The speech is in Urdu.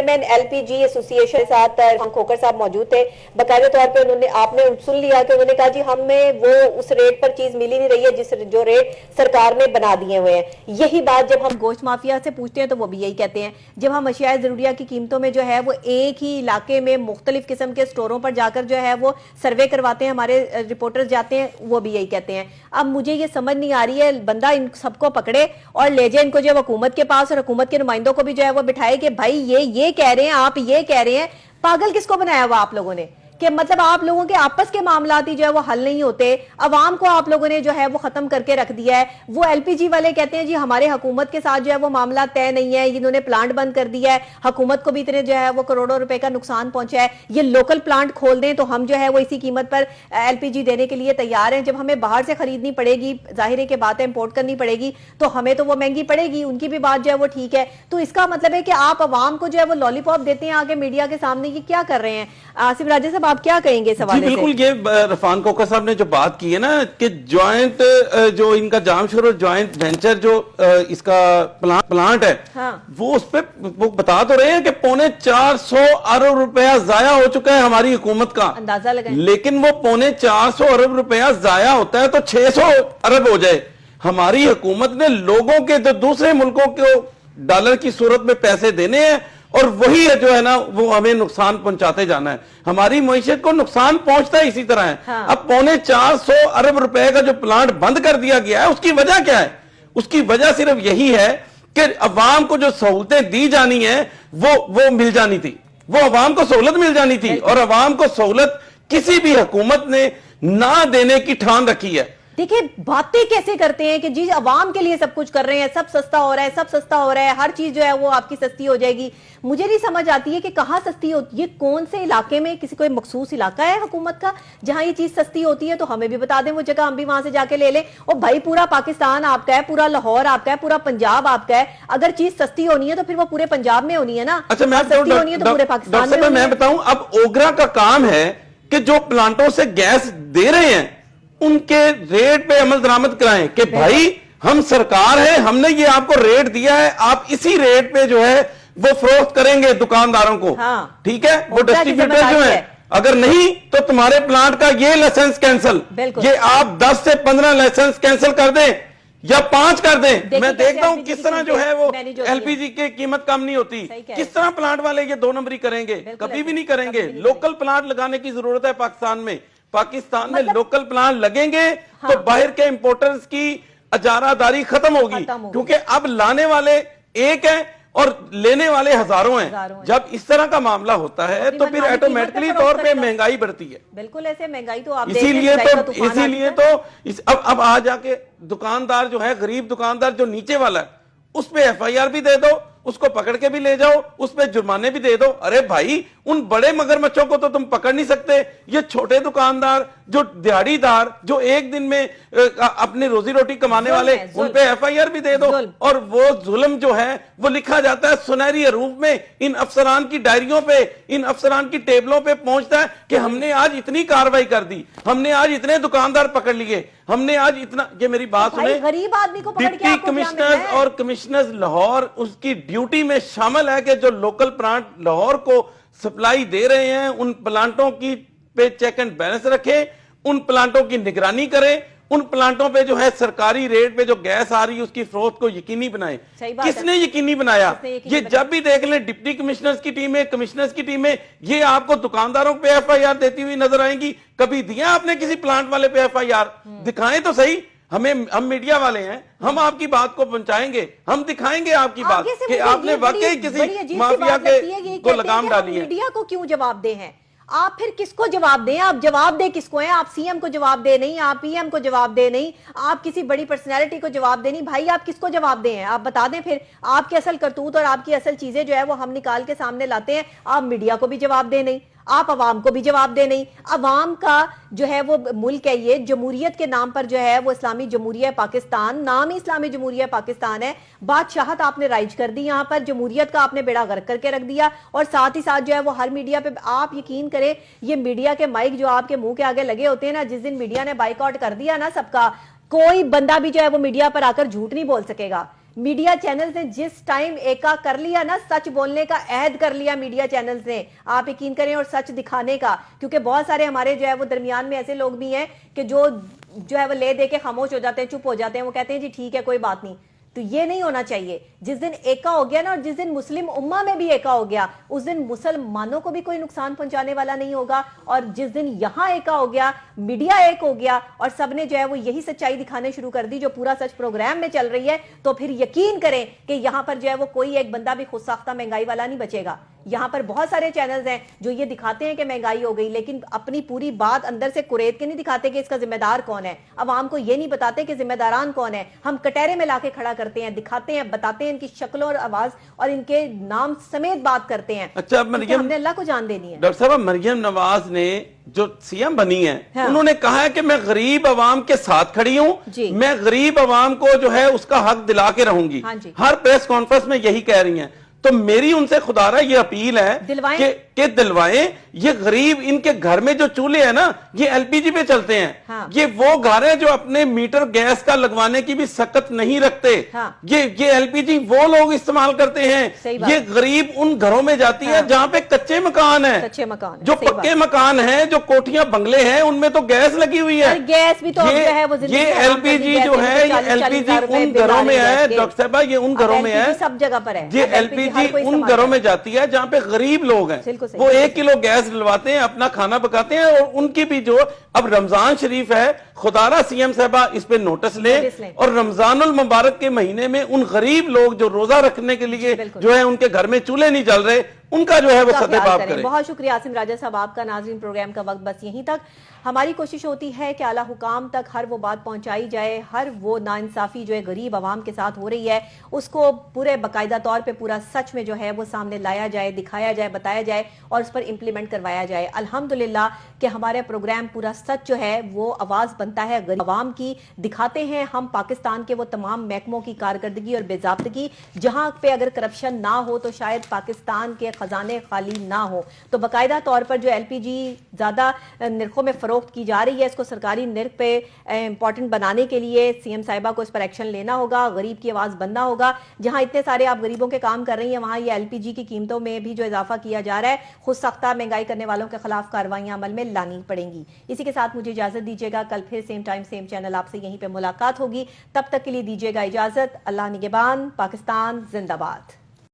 چیئرمین ایل پی جی ایسوسی ایشن کے ساتھ کھوکر صاحب موجود تھے. باقاعدہ طور پہ آپ نے سن لیا کہ انہوں نے کہا جی ہمیں وہ اس ریٹ پر چیز ملی نہیں رہی ہے جو ریٹ سرکار نے بنا دیے ہوئے ہیں. یہی بات جب ہم گوشت مافیا سے پوچھتے ہیں تو وہ بھی یہی کہتے ہیں. جب ہم اشیاء ضروریہ کی قیمتوں میں جو ہے وہ ایک ہی علاقے میں مختلف قسم کے سٹوروں پر جا کر جو ہے وہ سروے کرواتے ہیں, ہمارے رپورٹرز جاتے ہیں, وہ بھی یہی کہتے ہیں. اب مجھے یہ سمجھ نہیں آ رہی ہے, بندہ ان سب کو پکڑے اور لے جائے ان کو جو ہے حکومت کے پاس, اور حکومت کے نمائندوں کو بھی جو ہے وہ بٹھائے کہ بھائی یہ کہہ رہے ہیں, آپ یہ کہہ رہے ہیں. پاگل کس کو بنایا ہوا آپ لوگوں نے کہ مطلب آپ لوگوں کے آپس کے معاملات ہی جو ہے وہ حل نہیں ہوتے, عوام کو آپ لوگوں نے جو ہے وہ ختم کر کے رکھ دیا ہے. وہ ایل پی جی والے کہتے ہیں جی ہمارے حکومت کے ساتھ جو ہے وہ معاملہ طے نہیں ہے, انہوں نے پلانٹ بند کر دیا ہے, حکومت کو بھی اتنے جو ہے وہ کروڑوں روپے کا نقصان پہنچا ہے, یہ لوکل پلانٹ کھول دیں تو ہم جو ہے وہ اسی قیمت پر ایل پی جی دینے کے لیے تیار ہیں. جب ہمیں باہر سے خریدنی پڑے گی, ظاہر ہے کہ بات ہے امپورٹ کرنی پڑے گی, تو ہمیں تو وہ مہنگی پڑے گی, ان کی بھی بات جو ہے وہ ٹھیک ہے. تو اس کا مطلب ہے کہ آپ عوام کو جو ہے وہ لالی پاپ دیتے ہیں آگے میڈیا کے سامنے, یہ کیا کر رہے ہیں؟ آصف راجہ صاحب آپ کیا کہیں گے؟ جی بالکل, یہ عرفان کھوکھر صاحب نے جو بات کی ہے نا کہ جوائنٹ جو ان کا جام شور اور جوائنٹ وینچر جو اس کا پلانٹ ہے, وہ اس پہ وہ بتا تو رہے ہیں کہ 450 ارب روپیہ ضائع ہو چکا ہے ہماری حکومت کا, اندازہ لگائیں. لیکن وہ 450 ارب روپیہ ضائع ہوتا ہے تو 600 ارب ہو جائے. ہماری حکومت نے لوگوں کے جو دوسرے ملکوں کو ڈالر کی صورت میں پیسے دینے ہیں اور وہی جو ہے نا وہ ہمیں نقصان پہنچاتے جانا ہے. ہماری معیشت کو نقصان پہنچتا ہے اسی طرح ہے. اب 450 ارب روپے کا جو پلانٹ بند کر دیا گیا ہے, اس کی وجہ کیا ہے؟ اس کی وجہ صرف یہی ہے کہ عوام کو جو سہولتیں دی جانی ہیں وہ مل جانی تھی, وہ عوام کو سہولت مل جانی تھی, اور عوام کو سہولت کسی بھی حکومت نے نہ دینے کی ٹھان رکھی ہے. دیکھیں باتیں کیسے کرتے ہیں کہ جی عوام کے لیے سب کچھ کر رہے ہیں, سب سستا ہو رہا ہے, سب سستا ہو رہا ہے, ہر چیز جو ہے وہ آپ کی سستی ہو جائے گی. مجھے نہیں سمجھ آتی ہے کہ کہاں سستی ہوتی ہے, کون سے علاقے میں, کسی کوئی مخصوص علاقہ ہے حکومت کا جہاں یہ چیز سستی ہوتی ہے تو ہمیں بھی بتا دیں وہ جگہ, ہم بھی وہاں سے جا کے لے لیں. اور بھائی پورا پاکستان آپ کا ہے, پورا لاہور آپ کا ہے, پورا پنجاب آپ کا ہے. اگر چیز سستی ہونی ہے تو پھر وہ پورے پنجاب میں ہونی ہے نا, سستی ہونی ہے تو پورے پاکستان میں بتاؤں. اب اوگرا کا کام ہے کہ جو پلانٹوں سے گیس دے رہے ہیں ان کے ریٹ پہ عمل درآمد کرائیں کہ بھائی ہم سرکار ہیں, ہم نے یہ آپ کو ریٹ دیا ہے, آپ اسی ریٹ پہ جو ہے وہ فروخت کریں گے دکانداروں کو, ٹھیک ہے, وہ ڈسٹریبیوٹر جو ہیں. اگر نہیں تو تمہارے پلانٹ کا یہ لائسنس کینسل, یہ آپ 10 سے 15 لائسنس کینسل کر دیں یا 5 کر دیں. میں دیکھتا ہوں کس طرح جو ہے وہ ایل پی جی کی قیمت کم نہیں ہوتی, کس طرح پلانٹ والے یہ 2 نمبری کریں گے, کبھی بھی نہیں کریں گے. لوکل پلانٹ لگانے کی ضرورت ہے پاکستان میں لوکل پلانٹ لگیں گے تو باہر کے امپورٹرز کی اجارہ داری ختم ہوگی, کیونکہ اب لانے والے ایک ہیں اور لینے والے ہزاروں ہیں. جب اس طرح کا معاملہ ہوتا ہے تو پھر آٹومیٹکلی طور پہ مہنگائی بڑھتی ہے. بالکل ایسے مہنگائی تو آپ اسی لیے تو اب آ جا کے دکاندار جو ہے, غریب دکاندار جو نیچے والا ہے, اس پہ ایف آئی آر بھی دے دو, اس کو پکڑ کے بھی لے جاؤ, اس پہ جرمانے بھی دے دو. ارے بھائی ان بڑے مگرمچھوں کو تو تم پکڑ نہیں سکتے, یہ چھوٹے دکاندار جو دیہڑی دار جو ایک دن میں اپنی روزی روٹی کمانے والے, ان پہ ایف آئی آر بھی دے دو. اور وہ ظلم جو ہے وہ لکھا جاتا ہے سنہری حروف میں, ان افسران کی ڈائریوں پہ, ان افسران کی ٹیبلوں پہ پہنچتا ہے کہ ہم نے آج اتنی کاروائی کر دی, ہم نے آج اتنے دکاندار پکڑ لیے, ہم نے آج اتنا. یہ میری بات سنیں, غریب آدمی کو پکڑ کے ڈپٹی کمشنرز اور کمشنرز لاہور اس کی ڈیوٹی میں شامل ہے کہ جو لوکل پلانٹ لاہور کو سپلائی دے رہے ہیں ان پلانٹوں کی پہ چیک اینڈ بیلنس رکھیں, ان پلانٹوں کی نگرانی کریں, ان پلانٹوں پہ جو ہے سرکاری ریٹ پہ جو گیس آ رہی ہے اس کی فروخت کو یقینی بنائیں. کس نے یقینی بنایا؟ یہ جب بھی دیکھ لیں ڈپٹی کمشنرز کی ٹیمیں, کمشنرز کی ٹیمیں, یہ آپ کو دکانداروں پہ ایف آئی آر دیتی ہوئی نظر آئیں گی. کبھی دیا آپ نے کسی پلانٹ والے پہ ایف آئی آر؟ دکھائیں تو صحیح. ہم میڈیا والے ہیں, ہم آپ کی بات کو پہنچائیں گے, ہم دکھائیں گے آپ کی بات کہ آپ نے واقعی کسی مافیا کو لگام ڈالی ہے. میڈیا کو کیوں جواب دے ہیں آپ؟ پھر کس کو جواب دیں آپ؟ جواب دے کس کو ہیں آپ؟ سی ایم کو جواب دے نہیں, آپ پی ایم کو جواب دے نہیں, آپ کسی بڑی پرسنالٹی کو جواب دے نہیں. بھائی آپ کس کو جواب دیں ہیں؟ آپ بتا دیں. پھر آپ کی اصل کرتوت اور آپ کی اصل چیزیں جو ہے وہ ہم نکال کے سامنے لاتے ہیں. آپ میڈیا کو بھی جواب دے نہیں, آپ عوام کو بھی جواب دے نہیں. عوام کا جو ہے وہ ملک ہے, یہ جمہوریت کے نام پر جو ہے وہ اسلامی جمہوریہ پاکستان, نام ہی اسلامی جمہوریہ پاکستان ہے. بادشاہت آپ نے رائج کر دی یہاں پر, جمہوریت کا آپ نے بیڑا غرق کر کے رکھ دیا. اور ساتھ ہی ساتھ جو ہے وہ ہر میڈیا پہ آپ یقین کریں, یہ میڈیا کے مائک جو آپ کے منہ کے آگے لگے ہوتے ہیں نا, جس دن میڈیا نے بائیک آؤٹ کر دیا نا سب کا, کوئی بندہ بھی جو ہے وہ میڈیا پر آ کر جھوٹ نہیں بول سکے گا. میڈیا چینلز نے جس ٹائم ایکا کر لیا نا, سچ بولنے کا عہد کر لیا میڈیا چینلز نے, آپ یقین کریں, اور سچ دکھانے کا, کیونکہ بہت سارے ہمارے جو ہے وہ درمیان میں ایسے لوگ بھی ہیں کہ جو ہے وہ لے دے کے خاموش ہو جاتے ہیں, چپ ہو جاتے ہیں, وہ کہتے ہیں جی ٹھیک ہے کوئی بات نہیں. تو یہ نہیں ہونا چاہیے. جس دن ایکا ہو گیا نا, اور جس دن مسلم امہ میں بھی ایکا ہو گیا, اس دن مسلمانوں کو بھی کوئی نقصان پہنچانے والا نہیں ہوگا. اور جس دن یہاں ایکا ہو گیا, میڈیا ایک ہو گیا, اور سب نے جو ہے وہ یہی سچائی دکھانے شروع کر دی جو پورا سچ پروگرام میں چل رہی ہے, تو پھر یقین کریں کہ یہاں پر جو ہے وہ کوئی ایک بندہ بھی خود ساختہ مہنگائی والا نہیں بچے گا. یہاں پر بہت سارے چینلز ہیں جو یہ دکھاتے ہیں کہ مہنگائی ہو گئی, لیکن اپنی پوری بات اندر سے قریت کے نہیں دکھاتے کہ اس کا ذمہ دار کون ہے. عوام کو یہ نہیں بتاتے کہ ذمہ داران کون ہے. ہم کٹہرے میں لا کے کھڑا کرتے ہیں, دکھاتے ہیں, بتاتے ہیں, ان کی شکلوں اور آواز اور ان کے نام سمیت بات کرتے ہیں. اچھا, ہم نے اللہ کو جان دینی ہے. ڈاکٹر صاحب, مریم نواز نے جو سی ایم بنی ہے, انہوں نے کہا ہے کہ میں غریب عوام کے ساتھ کھڑی ہوں, میں غریب عوام کو جو ہے اس کا حق دلا کے رہوں گی. ہر پریس کانفرنس میں یہی کہہ رہی ہیں. تو میری ان سے خدارہ یہ اپیل ہے کہ دلوائیں. یہ غریب, ان کے گھر میں جو چولہے ہیں نا, یہ ایل پی جی پہ چلتے ہیں. یہ وہ گھر ہیں جو اپنے میٹر گیس کا لگوانے کی بھی سکت نہیں رکھتے. یہ ایل پی جی وہ لوگ استعمال کرتے ہیں. یہ غریب ان گھروں میں جاتی ہے جہاں پہ کچے مکان ہیں. جو پکے مکان ہیں, جو کوٹھیاں بنگلے ہیں, ان میں تو گیس لگی ہوئی ہے. گیس بھی تو یہ ایل پی جی جو ہے, یہ ایل پی جی ان گھروں میں ہے. ڈاکٹر صاحبہ, یہ ان گھروں میں ہے, سب جگہ پر ہے. یہ ایل پی جی ان گھروں میں جاتی ہے جہاں پہ غریب لوگ ہیں. وہ 1 کلو گیس ڈلواتے ہیں, اپنا کھانا پکاتے ہیں, اور ان کی بھی جو اب رمضان شریف ہے, خدارہ سی ایم صاحبہ اس پہ نوٹس لیں, اور رمضان المبارک کے مہینے میں ان غریب لوگ جو روزہ رکھنے کے لیے جو ہے ان کے گھر میں چولہے نہیں جل رہے, ان کا جو ہے وہ سطح باب کریں. بہت شکریہ عاصم راجہ صاحب آپ کا. ناظرین, پروگرام کا وقت بس یہیں تک. ہماری کوشش ہوتی ہے کہ اعلیٰ حکام تک ہر وہ بات پہنچائی جائے, ہر وہ ناانصافی جو ہے غریب عوام کے ساتھ ہو رہی ہے اس کو پورے باقاعدہ طور پہ پورا سچ میں جو ہے وہ سامنے لایا جائے, دکھایا جائے, بتایا جائے, اور اس پر امپلیمنٹ کروایا جائے. الحمدللہ کہ ہمارے پروگرام پورا سچ جو ہے وہ آواز بنتا ہے غریب عوام کی, دکھاتے ہیں ہم پاکستان کے وہ تمام محکموں کی کارکردگی اور بے ضابطگی جہاں پہ اگر کرپشن نہ ہو تو شاید پاکستان کے خزانے خالی نہ ہو. تو باقاعدہ طور پر جو ایل پی جی زیادہ نرخوں میں فروخت کی جا رہی ہے, اس کو سرکاری نرخ پہ امپورٹنٹ بنانے کے لیے سی ایم صاحبہ کو اس پر ایکشن لینا ہوگا, غریب کی آواز بننا ہوگا. جہاں اتنے سارے آپ غریبوں کے کام کر رہی ہیں, وہاں یہ ایل پی جی کی قیمتوں میں بھی جو اضافہ کیا جا رہا ہے, خود ساختہ مہنگائی کرنے والوں کے خلاف کارروائیاں عمل میں لانی پڑیں گی. اسی کے ساتھ مجھے اجازت دیجیے گا, کل پھر سیم ٹائم سیم چینل آپ سے یہیں پہ ملاقات ہوگی. تب تک کے لیے دیجیے گا اجازت. اللہ نگہبان. پاکستان زندہ باد.